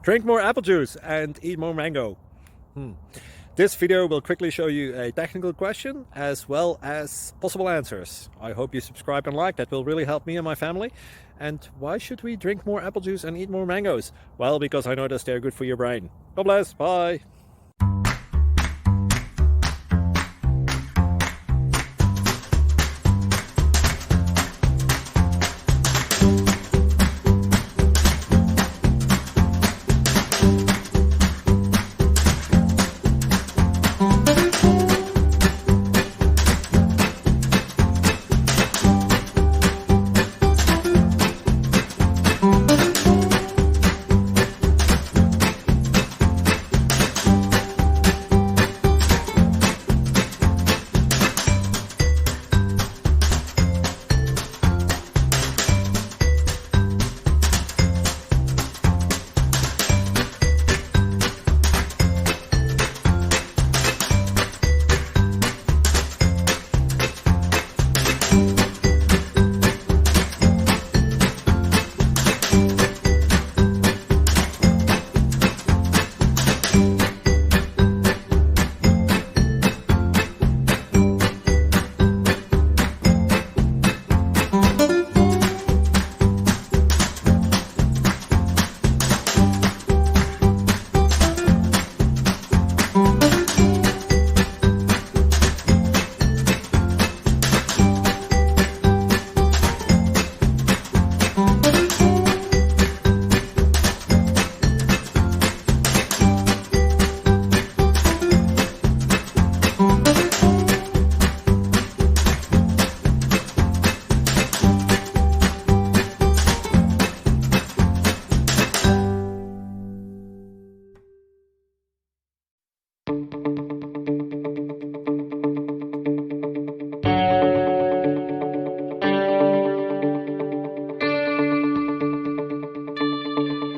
Drink more apple juice and eat more mango. This video will quickly show you a technical question as well as possible answers. I hope you subscribe and like, that will really help me and my family. And why should we drink more apple juice and eat more mangoes? Well, because I noticed they're good for your brain. God bless, bye!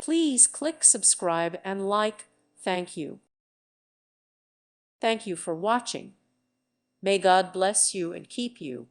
Please click subscribe and like. Thank you. Thank you for watching. May God bless you and keep you.